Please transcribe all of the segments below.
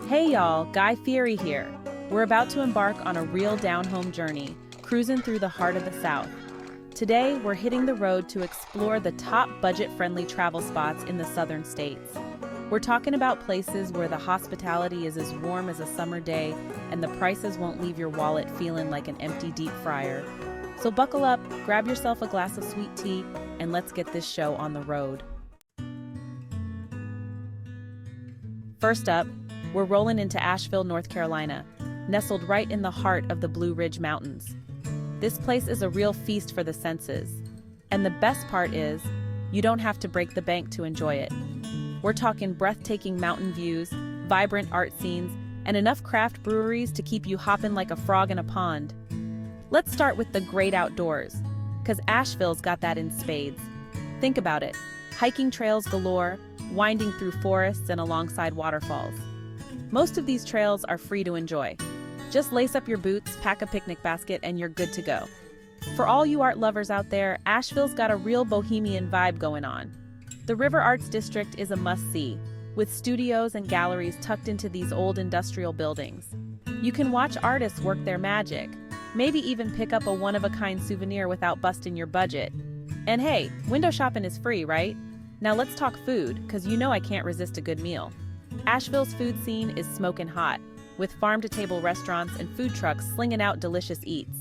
Hey y'all, Guy Fieri here. We're about to embark on a real down-home journey, cruising through the heart of the South. Today, we're hitting the road to explore the top budget-friendly travel spots in the southern states. We're talking about places where the hospitality is as warm as a summer day and the prices won't leave your wallet feeling like an empty deep fryer. So buckle up, grab yourself a glass of sweet tea, and let's get this show on the road. First up, we're rolling into Asheville, North Carolina, nestled right in the heart of the Blue Ridge Mountains. This place is a real feast for the senses. And the best part is, you don't have to break the bank to enjoy it. We're talking breathtaking mountain views, vibrant art scenes, and enough craft breweries to keep you hopping like a frog in a pond. Let's start with the great outdoors, because Asheville's got that in spades. Think about it, hiking trails galore, winding through forests and alongside waterfalls. Most of these trails are free to enjoy. Just lace up your boots, pack a picnic basket, and you're good to go. For all you art lovers out there, Asheville's got a real bohemian vibe going on. The River Arts District is a must-see, with studios and galleries tucked into these old industrial buildings. You can watch artists work their magic, maybe even pick up a one-of-a-kind souvenir without busting your budget. And hey, window shopping is free, right? Now let's talk food, because you know I can't resist a good meal. Asheville's food scene is smoking hot, with farm-to-table restaurants and food trucks slinging out delicious eats.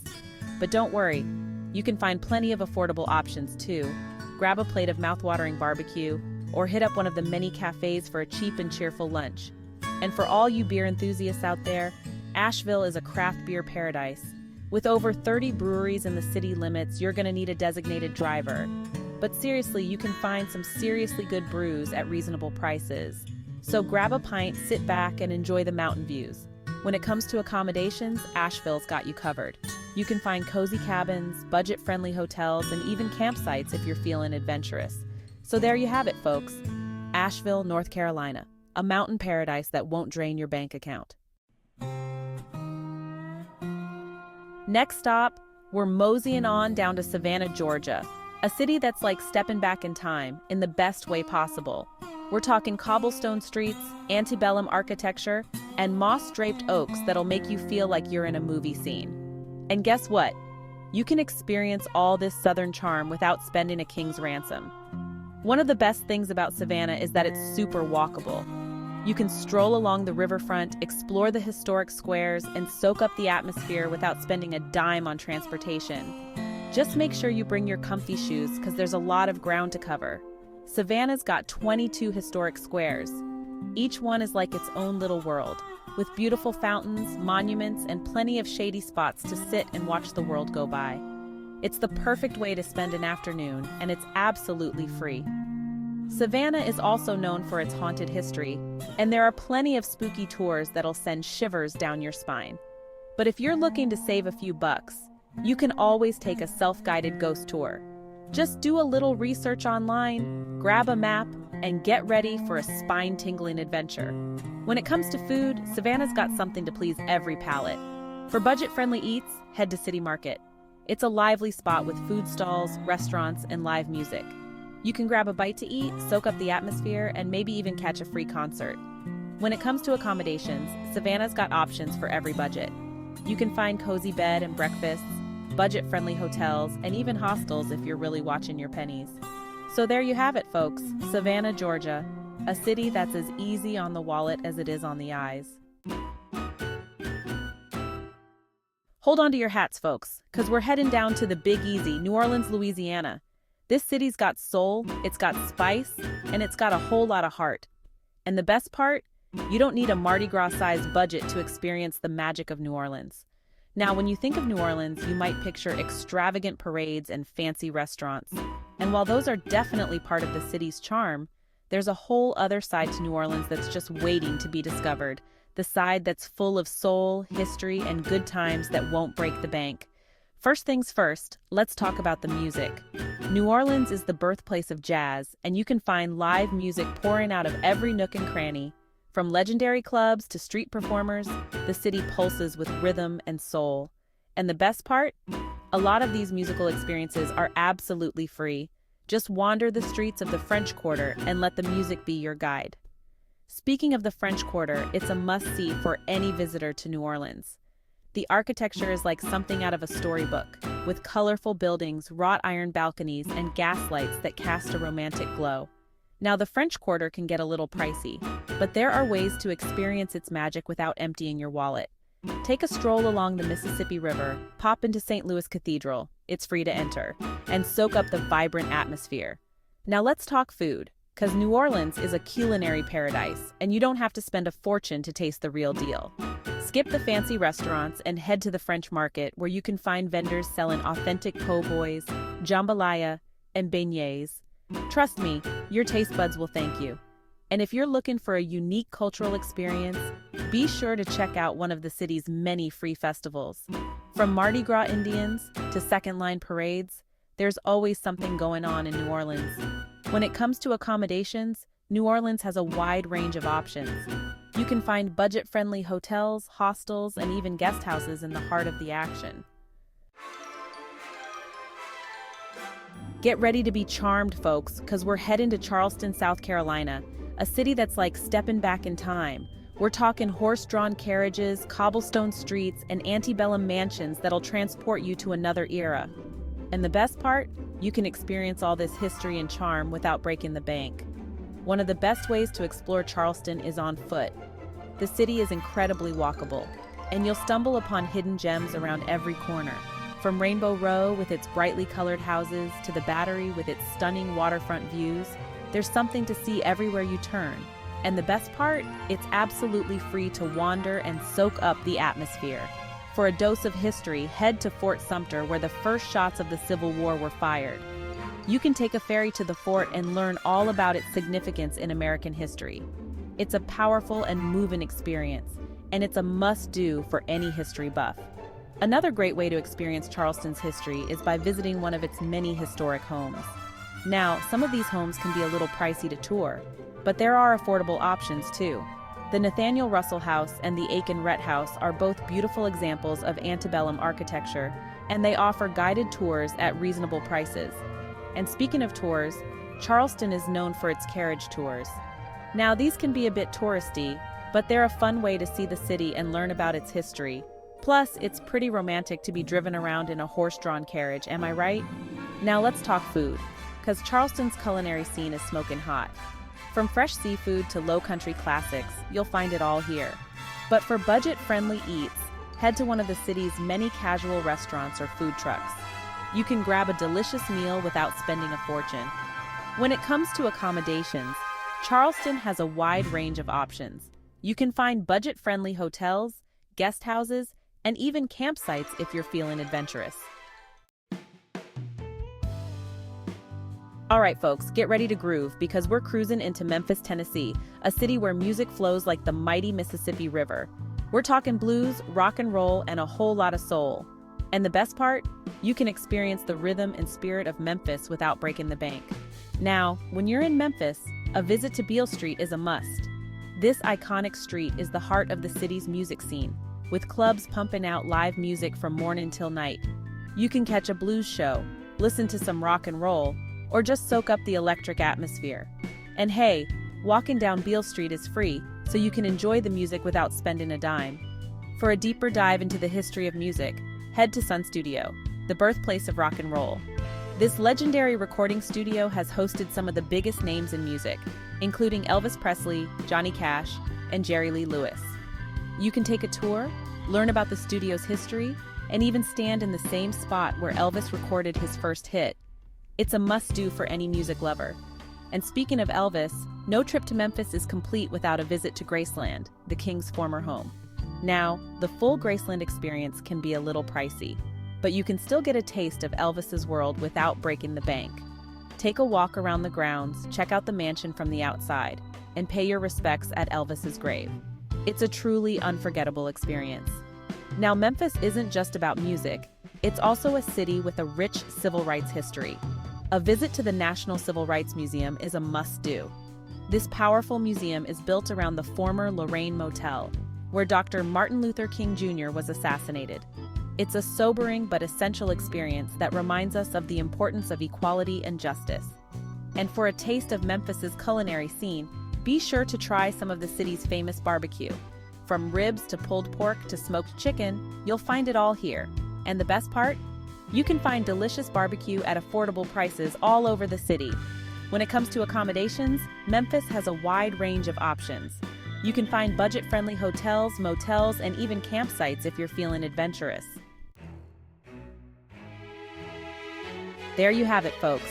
But don't worry, you can find plenty of affordable options too. Grab a plate of mouth-watering barbecue, or hit up one of the many cafes for a cheap and cheerful lunch. And for all you beer enthusiasts out there, Asheville is a craft beer paradise. With over 30 breweries in the city limits, you're gonna need a designated driver. But seriously, you can find some seriously good brews at reasonable prices. So grab a pint, sit back, and enjoy the mountain views. When it comes to accommodations, Asheville's got you covered. You can find cozy cabins, budget-friendly hotels, and even campsites if you're feeling adventurous. So there you have it, folks. Asheville, North Carolina, a mountain paradise that won't drain your bank account. Next stop, we're moseying on down to Savannah, Georgia, a city that's like stepping back in time in the best way possible. We're talking cobblestone streets, antebellum architecture, and moss-draped oaks that'll make you feel like you're in a movie scene. And guess what? You can experience all this southern charm without spending a king's ransom. One of the best things about Savannah is that it's super walkable. You can stroll along the riverfront, explore the historic squares, and soak up the atmosphere without spending a dime on transportation. Just make sure you bring your comfy shoes because there's a lot of ground to cover. Savannah's got 22 historic squares. Each one is like its own little world, with beautiful fountains, monuments, and plenty of shady spots to sit and watch the world go by. It's the perfect way to spend an afternoon, and it's absolutely free. Savannah is also known for its haunted history, and there are plenty of spooky tours that'll send shivers down your spine. But if you're looking to save a few bucks, you can always take a self-guided ghost tour. Just do a little research online, grab a map, and get ready for a spine-tingling adventure. When it comes to food, Savannah's got something to please every palate. For budget-friendly eats, head to City Market. It's a lively spot with food stalls, restaurants, and live music. You can grab a bite to eat, soak up the atmosphere, and maybe even catch a free concert. When it comes to accommodations, Savannah's got options for every budget. You can find cozy bed and breakfasts, budget-friendly hotels, and even hostels if you're really watching your pennies. So there you have it, folks. Savannah, Georgia, a city that's as easy on the wallet as it is on the eyes. Hold on to your hats, folks, because we're heading down to the Big Easy, New Orleans, Louisiana. This city's got soul, it's got spice, and it's got a whole lot of heart. And the best part? You don't need a Mardi Gras-sized budget to experience the magic of New Orleans. Now, when you think of New Orleans, you might picture extravagant parades and fancy restaurants. And while those are definitely part of the city's charm, there's a whole other side to New Orleans that's just waiting to be discovered. The side that's full of soul, history, and good times that won't break the bank. First things first, let's talk about the music. New Orleans is the birthplace of jazz, and you can find live music pouring out of every nook and cranny. From legendary clubs to street performers, the city pulses with rhythm and soul. And the best part? A lot of these musical experiences are absolutely free. Just wander the streets of the French Quarter and let the music be your guide. Speaking of the French Quarter, it's a must-see for any visitor to New Orleans. The architecture is like something out of a storybook, with colorful buildings, wrought iron balconies, and gas lights that cast a romantic glow. Now, the French Quarter can get a little pricey, but there are ways to experience its magic without emptying your wallet. Take a stroll along the Mississippi River, pop into St. Louis Cathedral, it's free to enter, and soak up the vibrant atmosphere. Now let's talk food, because New Orleans is a culinary paradise, and you don't have to spend a fortune to taste the real deal. Skip the fancy restaurants and head to the French market, where you can find vendors selling authentic po' boys, jambalaya, and beignets. Trust me, your taste buds will thank you. And if you're looking for a unique cultural experience, be sure to check out one of the city's many free festivals. From Mardi Gras Indians to second line parades, there's always something going on in New Orleans. When it comes to accommodations, New Orleans has a wide range of options. You can find budget-friendly hotels, hostels, and even guest houses in the heart of the action. Get ready to be charmed, folks, because we're heading to Charleston, South Carolina, a city that's like stepping back in time. We're talking horse-drawn carriages, cobblestone streets, and antebellum mansions that'll transport you to another era. And the best part? You can experience all this history and charm without breaking the bank. One of the best ways to explore Charleston is on foot. The city is incredibly walkable, and you'll stumble upon hidden gems around every corner. From Rainbow Row with its brightly colored houses to the Battery with its stunning waterfront views, there's something to see everywhere you turn. And the best part? It's absolutely free to wander and soak up the atmosphere. For a dose of history, head to Fort Sumter, where the first shots of the Civil War were fired. You can take a ferry to the fort and learn all about its significance in American history. It's a powerful and moving experience, and it's a must-do for any history buff. Another great way to experience Charleston's history is by visiting one of its many historic homes. Now, some of these homes can be a little pricey to tour, but there are affordable options too. The Nathaniel Russell House and the Aiken Rhett House are both beautiful examples of antebellum architecture, and they offer guided tours at reasonable prices. And speaking of tours, Charleston is known for its carriage tours. Now, these can be a bit touristy, but they're a fun way to see the city and learn about its history. Plus, it's pretty romantic to be driven around in a horse-drawn carriage, am I right? Now let's talk food, because Charleston's culinary scene is smoking hot. From fresh seafood to low-country classics, you'll find it all here. But for budget-friendly eats, head to one of the city's many casual restaurants or food trucks. You can grab a delicious meal without spending a fortune. When it comes to accommodations, Charleston has a wide range of options. You can find budget-friendly hotels, guest houses, and even campsites if you're feeling adventurous. All right, folks, get ready to groove because we're cruising into Memphis, Tennessee, a city where music flows like the mighty Mississippi River. We're talking blues, rock and roll, and a whole lot of soul. And the best part? You can experience the rhythm and spirit of Memphis without breaking the bank. Now, when you're in Memphis, a visit to Beale Street is a must. This iconic street is the heart of the city's music scene, with clubs pumping out live music from morning till night. You can catch a blues show, listen to some rock and roll, or just soak up the electric atmosphere. And hey, walking down Beale Street is free, so you can enjoy the music without spending a dime. For a deeper dive into the history of music, head to Sun Studio, the birthplace of rock and roll. This legendary recording studio has hosted some of the biggest names in music, including Elvis Presley, Johnny Cash, and Jerry Lee Lewis. You can take a tour, learn about the studio's history, and even stand in the same spot where Elvis recorded his first hit. It's a must-do for any music lover. And speaking of Elvis, no trip to Memphis is complete without a visit to Graceland, the King's former home. Now, the full Graceland experience can be a little pricey, but you can still get a taste of Elvis's world without breaking the bank. Take a walk around the grounds, check out the mansion from the outside, and pay your respects at Elvis's grave. It's a truly unforgettable experience. Now, Memphis isn't just about music, it's also a city with a rich civil rights history. A visit to the National Civil Rights Museum is a must-do. This powerful museum is built around the former Lorraine Motel, where Dr. Martin Luther King Jr. was assassinated. It's a sobering but essential experience that reminds us of the importance of equality and justice. And for a taste of Memphis's culinary scene, Be sure to try some of the city's famous barbecue. From ribs to pulled pork to smoked chicken, you'll find it all here. And the best part? You can find delicious barbecue at affordable prices all over the city. When it comes to accommodations, Memphis has a wide range of options. You can find budget-friendly hotels, motels, and even campsites if you're feeling adventurous. There you have it, folks.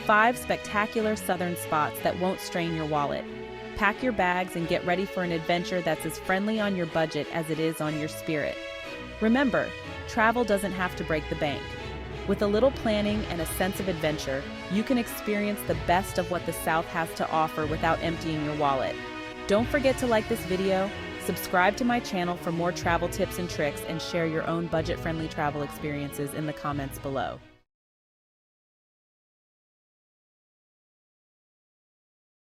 5 spectacular southern spots that won't strain your wallet. Pack your bags and get ready for an adventure that's as friendly on your budget as it is on your spirit. Remember, travel doesn't have to break the bank. With a little planning and a sense of adventure, you can experience the best of what the South has to offer without emptying your wallet. Don't forget to like this video, subscribe to my channel for more travel tips and tricks, and share your own budget-friendly travel experiences in the comments below.